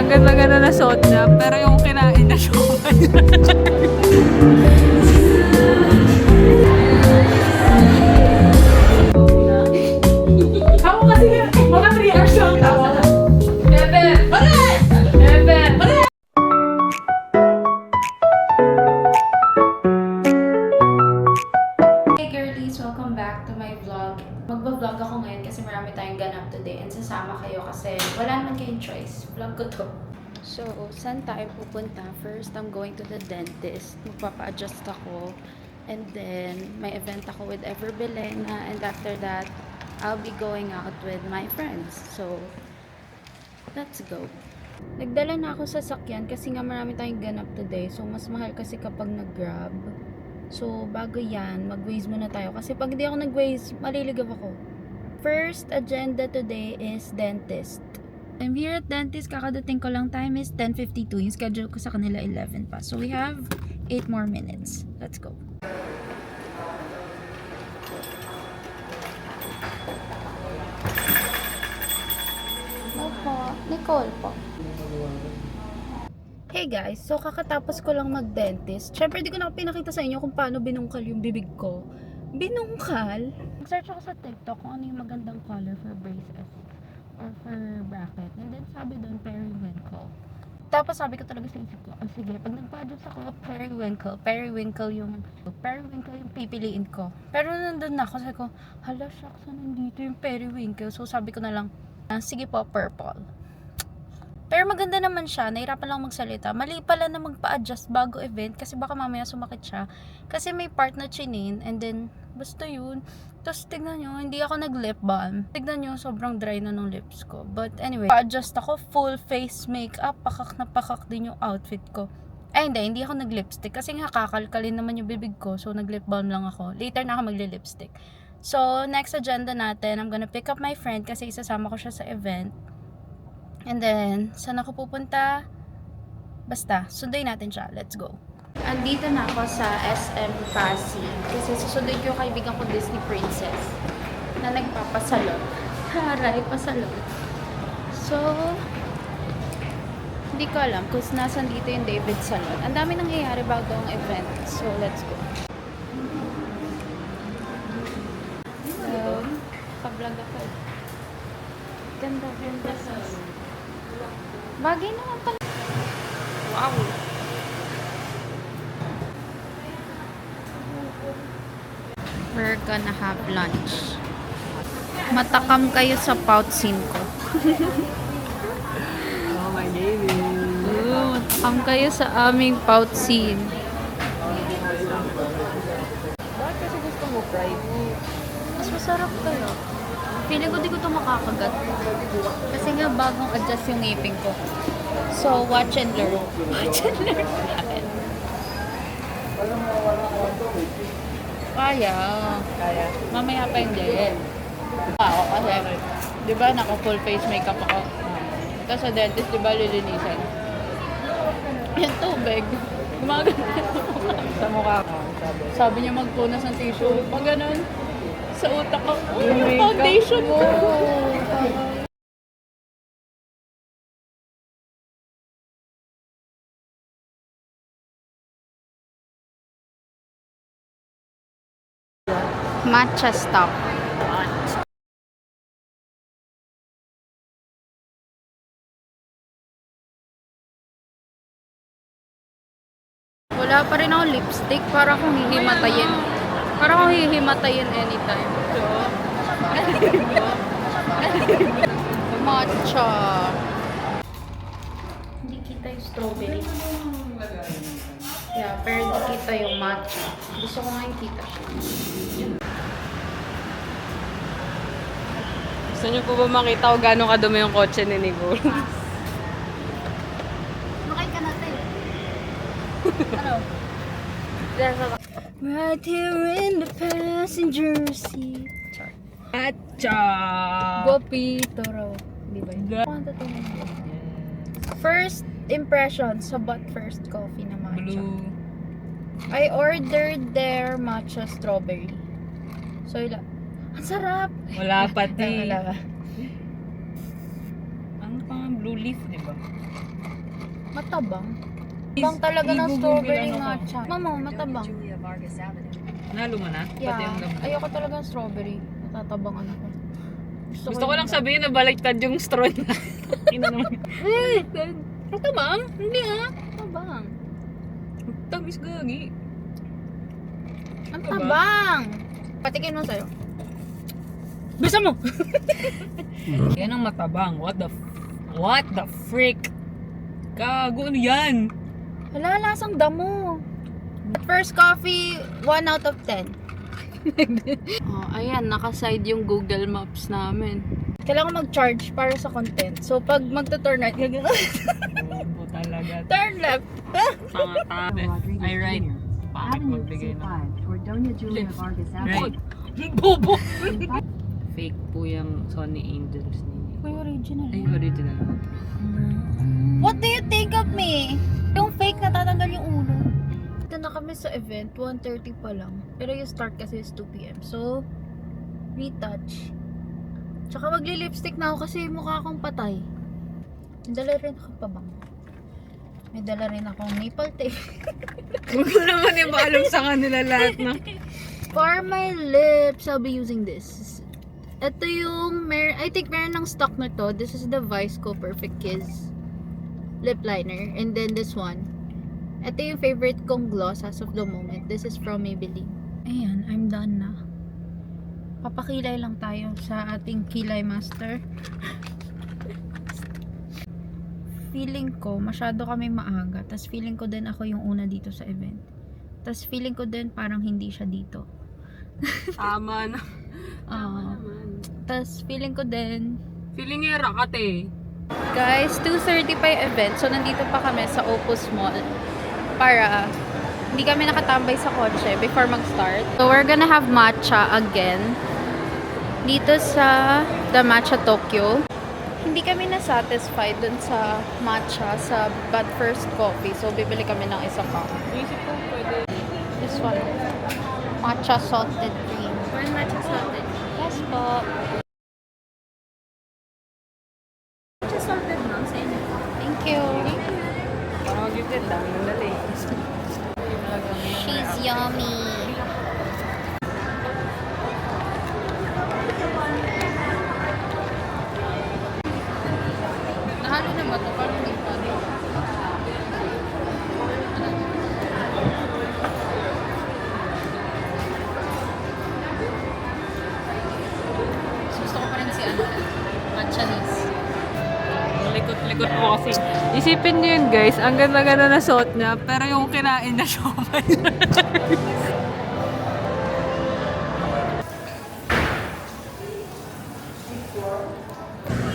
Ang ganda-ganda na suot niya. Pero yung kinain na siomay. Ako kasi mga reaction ako. Bebe! Bebe! Bebe! Hey girlies! Welcome back to my vlog. Magba-vlog ako ngayon kasi marami tayong ganap today and sasama kayo kasi wala naman kayong choice. Vlog ko to. So, saan tayo pupunta? First, I'm going to the dentist. Magpapa-adjust ako. And then, may event ako with Ever Belena. And after that, I'll be going out with my friends. So, let's go. Nagdala na ako sa sakyan kasi nga marami tayong ganap today. So, mas mahal kasi kapag nag-grab. So, bago yan, mag-Waze muna tayo. Kasi pag hindi ako nag-Waze, maliligaw ako. First agenda today is dentist. I'm here at dentist. Kakadating ko lang. Time is 10:52. Yung schedule ko sa kanila 11 pa. So, we have 8 more minutes. Let's go. Opo. Nicole po. Hey guys, so kakatapos ko lang mag-dentist. Syempre, di ko na pinakita sa inyo kung paano binungkal yung bibig ko. Binungkal? Nag-search ako sa TikTok kung ano yung magandang color for braces or for bracket. And then sabi doon, periwinkle. Tapos sabi ko talaga sa isip ko, oh, sige, pag nagpa-adjust ako, periwinkle yung pipiliin ko. Pero nandun na ako, sabi ko, hala, shucks, nandito yung periwinkle. So sabi ko na lang, sige po, purple. Pero maganda naman siya, nahirapan lang magsalita. Mali pala na magpa-adjust bago event kasi baka mamaya sumakit siya. Kasi may part na chinin and then basta yun. Tapos tignan nyo, hindi ako nag-lip balm. Tignan nyo, sobrang dry na ng lips ko. But anyway, pa-adjust ako, full face makeup, pakak na pakak din yung outfit ko. Ay hindi ako nag-lipstick kasi nga kakalkalin naman yung bibig ko. So nag-lip balm lang ako. Later na ako magli-lipstick. So next agenda natin, I'm gonna pick up my friend kasi isasama ko siya sa event. And then, saan ako pupunta? Basta, sunduin natin siya. Let's go. Andito na ako sa SM Pasig. Kasi susunduin ko yung kaibigan ko Disney Princess na nagpapasalon. Haray, pasalon. So, hindi ko alam kung nasan dito yung David Salon. Ang dami nangyayari bago ang event. So, let's go. So, pa-vlog ako. Ganda. Bagay naman pala. Wow. We're gonna have lunch. Matakam kayo sa poutine ko. Oh my baby. Matakam kayo sa aming poutine. Bakit kasi gusto mo fried? Mas masarap kayo. Feeling ko di ko ito makakagat. Kasi nga bagong adjust yung ngipin ko. So, watch and learn. Watch and learn natin. Kaya. Mamaya pa hindi. Ako kasi, di ba naka full face makeup ako? Tapos sa dentist, di ba lilinisan? Yung tubig. Gumagano. Sa mukha ko. Sabi niya magpunas ng tissue. Pag ganun, sa utak ko, yung foundation ko. Matcha stop. Wala pa rin ako lipstick para akong hihimatayin. Para akong hihimatayin anytime. So, matcha. Hindi kita yung strawberry. Yeah, pero hindi kita yung matcha. Gusto ko nga yung kita siya. Gusto niyo po ba makita kung gano'ng kadumi yung kotse ni Nicole? Makay ka natin. Ano? Right here in the passenger seat. Atcha! Gopi Toro. Di ba yun? First impression sa But First Coffee na matcha. Blue. I ordered their matcha strawberry. So, ang sarap! Wala pati. Wala. Ano pang blue leaf, di ba? Matabang. Matabang talaga ng strawberry Ano ko? matcha. Mama, matabang. Nalo mo na? Pati Yeah. ang lamig. Ayoko talaga ng strawberry. Natatabangan ako. Gusto ko lang sabihin na baliktad yung straw na. Ina naman. Matabang? Hindi ah. Matabang. Tamis gagi. Ang Diba? tabang! Patikin mo sa'yo. Bisa mo! Yan ang matabang. What the freak? Gago, ano yan? Wala, lasang damo. First coffee, 1 out of 10. Oh, ayan, nakaside yung Google Maps namin. Kailangan mag-charge para sa content. So, pag magto-turn right, Bobo talaga. turn left. Tanga-tanga. I right. Bakit magbigay na? Doña Julia Vargas Right. Bobo! Fake po yung Sony Angels ninyo. Uy, original. Ay, original. What do you think of me? Yung fake natatanggal yung ulo. Ito na kami sa event, 1:30 pa lang. Pero yung start kasi is 2 p.m. So, retouch. Tsaka magli-lipstick na ako kasi mukha akong patay. May dala rin ako pabang. May dala rin akong maple tape. Huwag mo naman yung alam sa kanila lahat na. For my lips, I'll be using this. Ito yung, I think meron ng stock na to. This is the Viceco Perfect Kiss lip liner. And then this one. Ito yung favorite kong gloss as of the moment. This is from Maybelline. Ayan, I'm done na. Papakilay lang tayo sa ating kilay master. Feeling ko, masyado kami maaga. Tas feeling ko din ako yung una dito sa event. Tas feeling ko din parang hindi siya dito. Tama na. Tas feeling ko din Feeling era ka, te. guys, 2:30 pa yung event. So nandito pa kami sa Opus Mall para hindi kami nakatambay sa kotse before mag-start. So we're gonna have matcha again dito sa The Matcha Tokyo. Hindi kami na-satisfied dun sa matcha sa Bad First Coffee. So bibili kami ng isa pa. Isip ko pwede. This one. Matcha salted cream. Where's matcha salted? Yes po. Matcha salted, ma'am, sa inyo. Thank you. Parang mag-gifted lang. Nandali. She's yummy. Nahalo na ba ito? Parang hindi pa. Gusto ko pa rin si matcha nice. Likot-likot po kasi. Isipin niyo yun, guys. Ang ganda-ganda na suot niya. Pero yung kinain na siomay.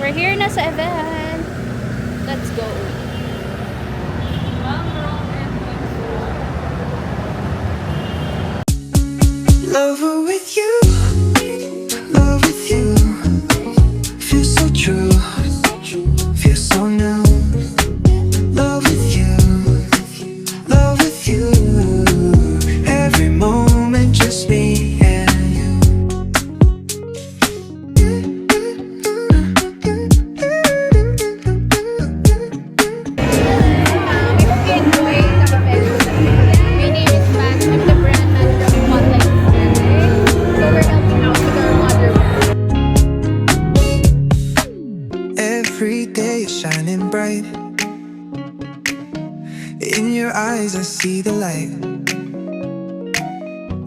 We're here na sa event. Let's go. Lover with you, love with you. Feels so true, feels so new. Love with you, love with you. Every moment just me and you. We hope you enjoy the event. My name is Matt. I'm the brand manager of Hotline Center. So we're helping out with our mother. Every day is shining bright. In your eyes I see the light.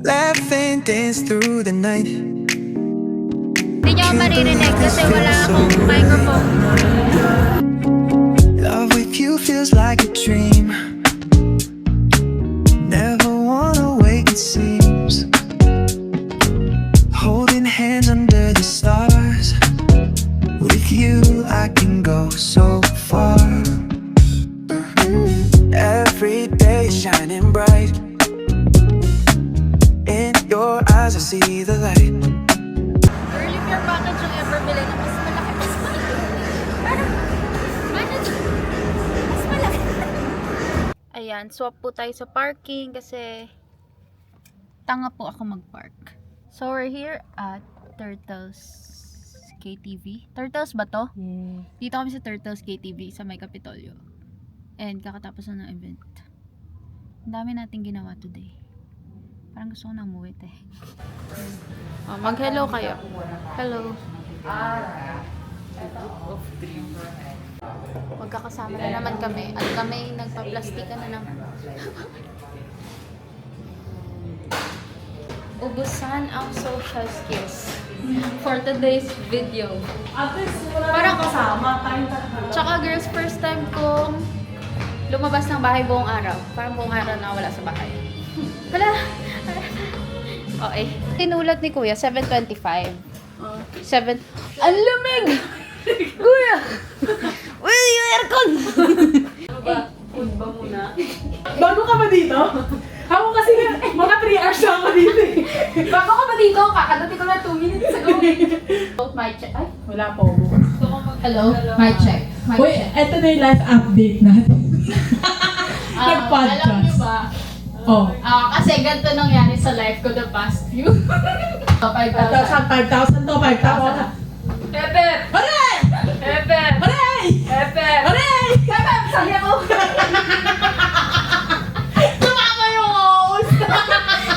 Laugh and dance through the night. Hindi nyo ako maririnig kasi wala akong microphone. Love with you feels like a dream. Never wanna wake, it seems. Holding hands under the stars. With you I can go so far. Every day shining bright. In your eyes I see the light. Early care package yung ever bilhin na mas malaki, mas malaki. Parang, mas malaki. Ayan, swap po tayo sa parking kasi tanga po ako mag-park. So we're here at Turtles KTV. Turtles ba to? Yeah. Dito kami sa Turtles KTV sa May Kapitolyo. And kakatapos na ng event. Ang dami nating ginawa today. Parang gusto ko na umuwi eh. Mag-hello kayo. Hello. Magkakasama na naman kami. At kami nagpa-plastika na naman. Ubusan ang social skills for today's video. Parang kasama tayong tatlo. Tsaka girls, first time kong lumabas ng bahay buong araw. Parang buong araw na wala sa bahay. Wala. Okay. Tinulat ni Kuya, 7:25. 7. Ang lamig! Kuya! Will you aircon? Food ba muna? Bago ka ba dito? Ako kasi mga 3 hours na ako dito eh. Bago ka ba dito? Kakadating ko na 2 minutes ago. My check. Ay, Wala po. hello? My check. My Uy, check. eto na yung live update natin. Nag-podcast. Alam niyo ba? Oh. Kasi ganito nangyari sa life ko the past few. 5,000. 5,000 to, 5,000. Pepe! Aray! Pepe! Aray! Pepe! Aray! Pepe, sabi ako. Tumama yung host.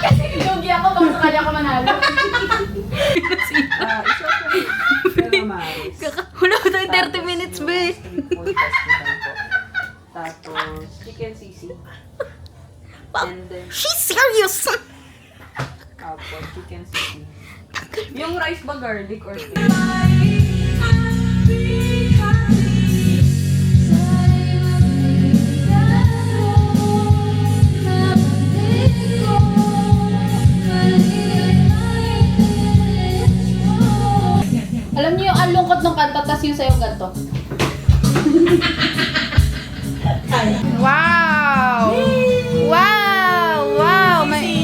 Kasi lugi ako, baka sakali ako manalo. Wala ko tayo 30 minutes, be. Tapos, chicken sisig. And then, She's serious. tapos, chicken sisig. Yung rice ba garlic or steak? Alam niyo yung ang lungkot ng kanta, tas yung sa'yo ganito. Wow! Wow! Wow!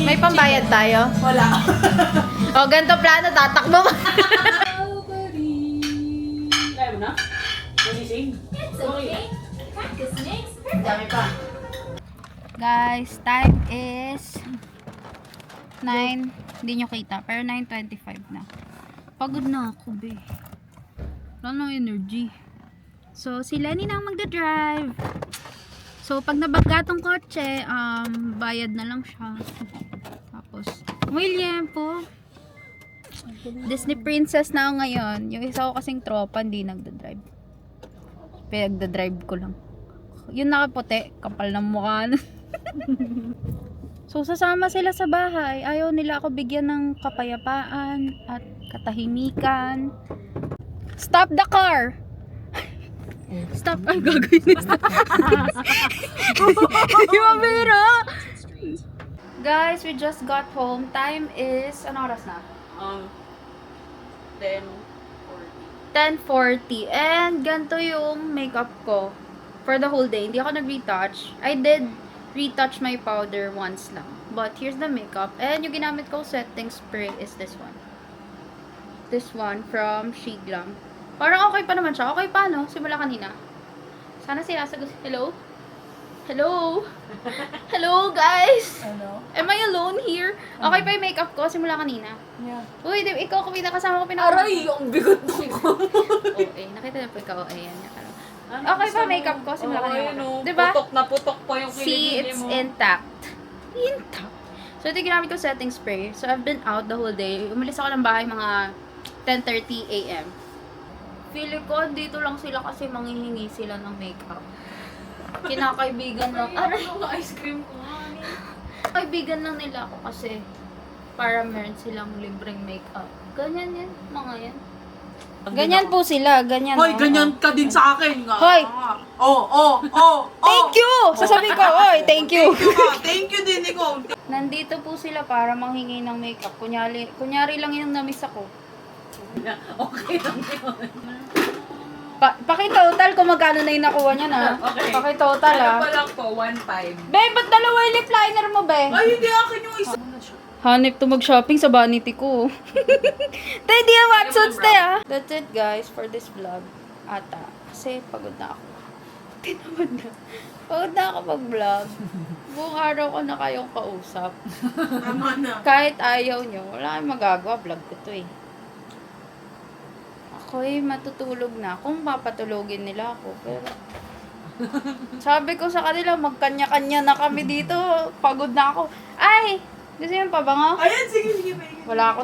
May pambayad tayo? Wala. O, ganito plano, tatakbo ka. Kaya mo na? Magising? Dami pa. Guys, time is 9, hindi nyo kita, pero 9:25 na. Pagod na ako, be. Wala na energy. So, si Lenny na ang magdadrive. So, pag nabangga tong kotse, bayad na lang siya. Tapos, William po. Disney princess na ako ngayon. Yung isa ko kasing tropa, hindi nagdadrive. Pinagdadrive ko lang. Yung nakaputi, kapal ng mukha. So, sasama sila sa bahay. Ayaw nila ako bigyan ng kapayapaan at katahimikan. Stop the car! Stop. Ay, gagawin niya. Stop. Yung mabira. Guys, we just got home. Time is, ano oras na? 10:40. And ganito yung makeup ko for the whole day. Hindi ako nag-retouch. I did retouch my powder once lang. But here's the makeup. And yung ginamit ko setting spray is this one. This one from Shiglam. Parang okay pa naman siya. Okay pa, no? Simula kanina. Sana sinasagot. Hello? Hello? Hello, guys? Ano? Am I alone here? Okay pa yung makeup ko simula kanina. Yeah. Uy, ikaw kumita kasama ko pinaka. Aray! Ang bigot nung ko. Okay, nakita na po ikaw. Ayan. Okay pa makeup ko simula kanina. Oh, Diba? Putok na putok pa yung See, kilikili it's mo. intact. Intact. So, ito ginamit ko setting spray. So, I've been out the whole day. Umalis ako ng bahay mga 10:30 a.m. Feeling ko, dito lang sila kasi manghihingi sila ng makeup. Kinakaibigan lang. Aray! Ice cream ko. Kaibigan lang nila ako kasi para meron silang libreng makeup. Ganyan yan, mga yan. Ganyan po sila, ganyan. Hoy, ganyan ka din sa akin. Hoy! Oh. Thank you! Sasabihin ko, oy, thank you. Thank you din, ikaw. Nandito po sila para manghingi ng makeup. Kunyari lang yung na-miss ako. Okay lang yun. Pakitotal kung magkano na yung nakuha niya na. Okay. Pakitotal Ano ah. pa lang po? 1.5. Be, ba't dalawa yung lip liner mo, be? Ay, hindi akin yung isa. Hanip to mag-shopping sa vanity ko. Tayo, di ang Watsons, te ah. That's it, guys, for this vlog. Ata. Kasi pagod na ako. Tinamad na. Pagod na ako mag-vlog. Buong araw ko na kayong kausap. Tama na. Kahit ayaw nyo, wala kayong magagawa. Vlog ko to eh. ako'y matutulog na kung papatulogin nila ako. Pero, sabi ko sa kanila, magkanya-kanya na kami dito. Pagod na ako. Ay! Gusto yung pabango? Ayan, sige, sige. Wala ako